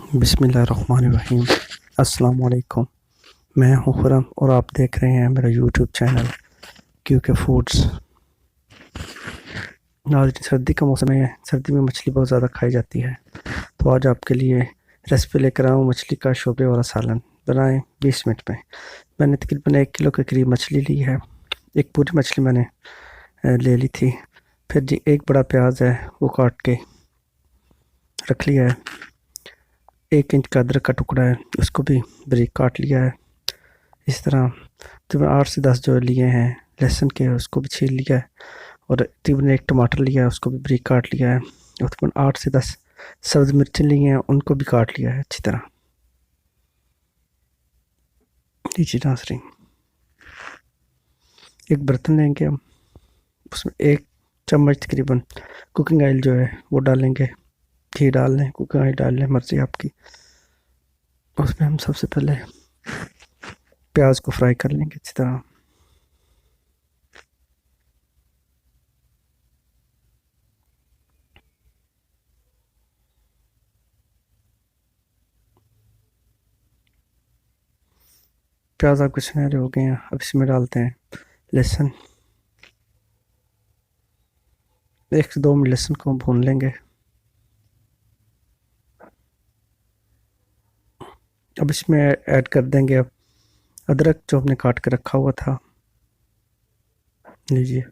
बिस्मिल्लाहिर्रहमानिर्रहीम। अस्सलाम वालेकुम। मैं हूं खुरम और आप देख रहे हैं मेरा यूट्यूब चैनल क्यूके फूड्स। आज सर्दी का मौसम है, सर्दी में मछली बहुत ज़्यादा खाई जाती है, तो आज आपके लिए रेसिपी लेकर आया हूँ मछली का शोरबे वाला सालन। बनाएं 20 मिनट में। मैंने तकरीबन 1 किलो के करीब मछली ली है। एक पूरी मछली मैंने ले ली थी। फिर जी एक बड़ा प्याज है वो काट के रख लिया है। 1 इंच का अदरक का टुकड़ा है, उसको भी बारीक काट लिया है। इस तरह तकरीबन 8 से 10 जो लिए हैं लहसुन के, उसको भी छील लिया है। और तकरीबन 1 टमाटर लिया है, उसको भी बारीक काट लिया है। और तकरीबन 8 से 10 सब्ज़ मिर्चें ली हैं, उनको भी काट लिया है अच्छी तरह। लीजिए नाज़रीन, एक बर्तन लेंगे हम, उसमें 1 चम्मच तकरीबन कुकिंग ऑयल जो है वो डालेंगे। घी डाल लें, कुकिंग ऑयल डाल लें, मर्ज़ी आपकी। उसमें हम सबसे पहले प्याज को फ्राई कर लेंगे अच्छी तरह। प्याज आपके सुनहरे हो गए हैं, अब इसमें डालते हैं लहसुन। 1 से 2 मिनट लहसुन को भून लेंगे। अब इसमें ऐड कर देंगे अब अदरक जो हमने काट के रखा हुआ था। लीजिए,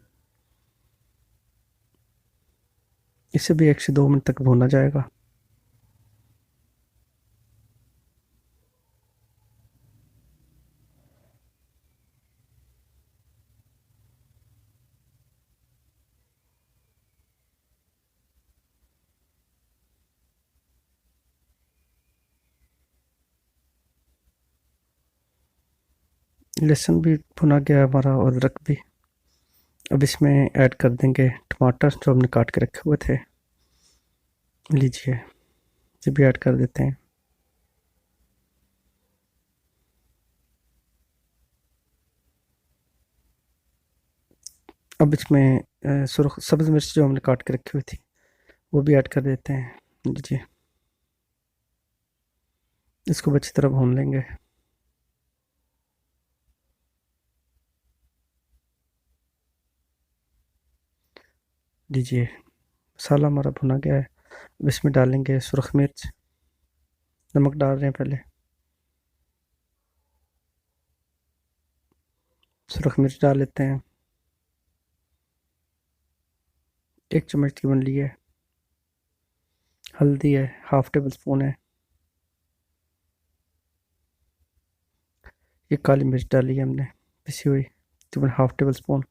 इसे भी 1 से 2 मिनट तक भूना जाएगा। लहसुन भी भुना गया है हमारा और अदरक भी। अब इसमें ऐड कर देंगे टमाटर जो हमने काट के रखे हुए थे। लीजिए, ये भी ऐड कर देते हैं। अब इसमें सुरख सब्ज़ मिर्च जो हमने काट के रखी हुई थी वो भी ऐड कर देते हैं। लीजिए, इसको भी अच्छी तरह भून लेंगे। लीजिए, मसाला हमारा भुना गया है। अब इसमें डालेंगे सुरख मिर्च। नमक डाल रहे हैं पहले। सुरख मिर्च डाल लेते हैं, 1 चम्मच की बन ली है। हल्दी है, हाफ टेबल स्पून है। ये काली मिर्च डाली है हमने पिसी हुई, तकरीबन हाफ टेबल स्पून।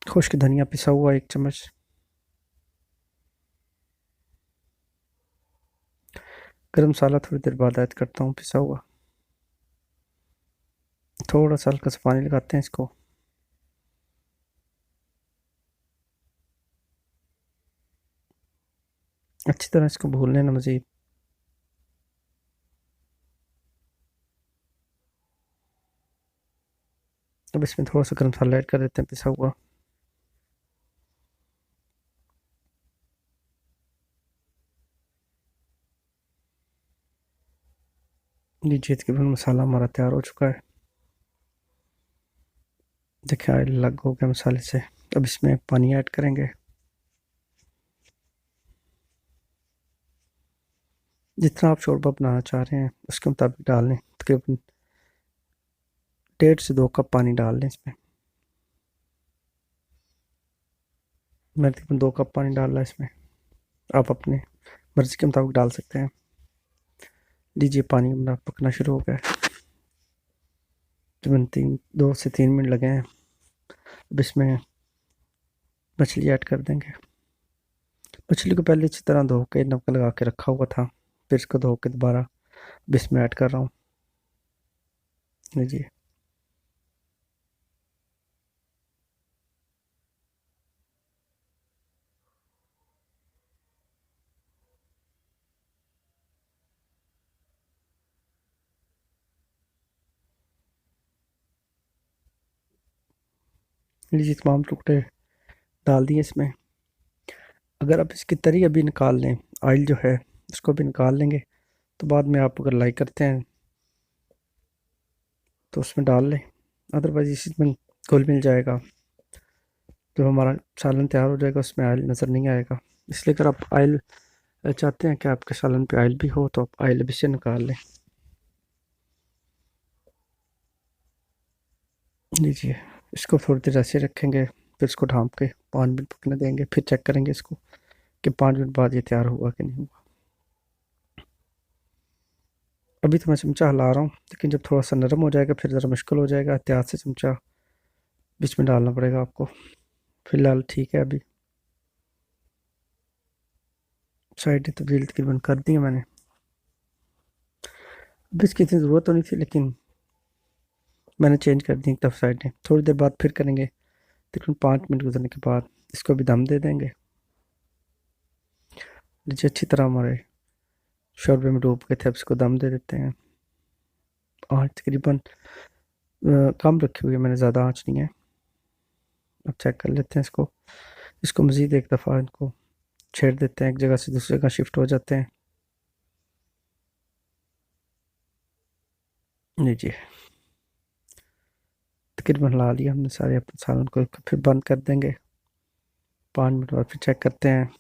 खुश्क धनिया पिसा हुआ 1 चम्मच। गरम मसाला थोड़ी देर बाद ऐड करता हूँ पिसा हुआ। थोड़ा सा हल्का सा पानी लगाते हैं इसको। अच्छी तरह इसको भून लेना मज़ीद। अब इसमें थोड़ा सा गरम मसाला ऐड कर देते हैं पिसा हुआ। लीजिए, तकरीबन मसाला हमारा तैयार हो चुका है। देखिए, ऑयल अलग हो गया मसाले से। अब इसमें पानी ऐड करेंगे, जितना आप शोरबा बनाना चाह रहे हैं उसके मुताबिक डाल लें। तकरीबन 1.5 से 2 कप पानी डाल लें इसमें। मैंने तकरीबन 2 कप पानी डाला है इसमें, आप अपने मर्ज़ी के मुताबिक डाल सकते हैं। लीजिए, पानी अपना पकना शुरू हो गया है। तकरीबन 2 से 3 मिनट लगे हैं। अब इसमें मछली ऐड कर देंगे। मछली को पहले अच्छी तरह धो के नमक लगा के रखा हुआ था, फिर इसको धो के दोबारा अब इसमें ऐड कर रहा हूँ। लीजिए, लीजिए, तमाम टुकड़े डाल दिए इसमें। अगर आप इसकी तरी अभी निकाल लें, ऑयल जो है उसको भी निकाल लेंगे, तो बाद में आप अगर लाइक करते हैं तो उसमें डाल लें, अदरवाइज़ इसी में घुल मिल जाएगा। जब हमारा सालन तैयार हो जाएगा उसमें ऑयल नज़र नहीं आएगा। इसलिए अगर आप ऑयल चाहते हैं कि आपके सालन पे ऑयल भी हो तो आप ऑयल अभी से निकाल लें। लीजिए, इसको थोड़ी देर ऐसे रखेंगे, फिर इसको ढाँप के 5 मिनट पकने देंगे, फिर चेक करेंगे इसको कि 5 मिनट बाद ये तैयार हुआ कि नहीं हुआ। अभी तो मैं चमचा हिला रहा हूँ, लेकिन जब थोड़ा सा नरम हो जाएगा फिर ज़रा मुश्किल हो जाएगा, एहतियात से चमचा बीच में डालना पड़ेगा आपको। फिलहाल ठीक है। अभी साइडें तब्दील तकरीबन कर दी है मैंने। अभी इसकी इतनी ज़रूरत तो नहीं थी, लेकिन मैंने चेंज कर दी तब साइडें। थोड़ी देर बाद फिर करेंगे, तकरीबन 5 मिनट गुजरने के बाद इसको भी दम दे देंगे। नीचे अच्छी तरह हमारे शोरबे में डूब गए थे, अब इसको दम दे देते हैं। आँच तकरीबन कम रखी हुई है मैंने, ज़्यादा आँच नहीं है। अब चेक कर लेते हैं इसको। इसको मज़ीद एक दफ़ा इनको छेड़ देते हैं, एक जगह से दूसरी जगह शिफ्ट हो जाते हैं। लीजिए, तकरीबन हिला लिया हमने सारे अपने सालन को, फिर बंद कर देंगे। 5 मिनट बाद फिर चेक करते हैं।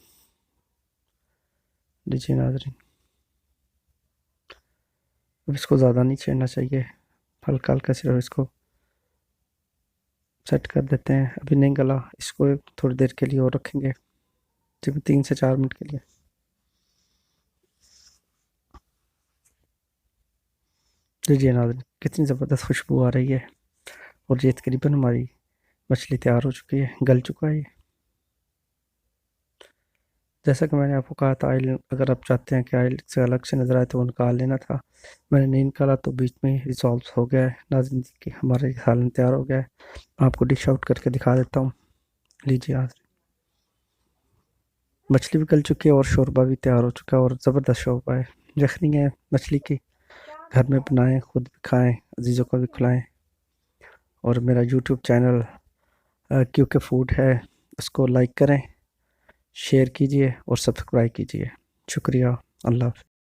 लीजिए नाज़रीन, अब इसको ज़्यादा नहीं छेड़ना चाहिए, हल्का हल्का सिर्फ इसको सेट कर देते हैं। अभी नहीं गला, इसको थोड़ी देर के लिए और रखेंगे, सिर्फ 3 से 4 मिनट के लिए। लीजिए नाज़रीन, कितनी ज़बरदस्त खुशबू आ रही है, और ये तकरीबन हमारी मछली तैयार हो चुकी है, गल चुका है ये। जैसा कि मैंने आपको कहा था, ऑयल अगर आप चाहते हैं कि ऑयल से अलग से नज़र आए तो वो निकाल लेना था। मैंने नहीं निकाला तो बीच में रिजॉल्व हो गया है नाज़रीन कि हमारा ये सालन तैयार हो गया है। आपको डिश आउट करके दिखा देता हूँ। लीजिए, आज मछली भी गल चुकी है और शोरबा भी तैयार हो चुका है, और ज़बरदस्त शोरबा है। यखनी है मछली की, घर में बनाएं, खुद भी खाएं, अजीज़ों को भी खिलाएं। और मेरा यूट्यूब चैनल क्योंकि फूड है, उसको लाइक करें, शेयर कीजिए और सब्सक्राइब कीजिए। शुक्रिया। अल्लाह हाफ़िज़।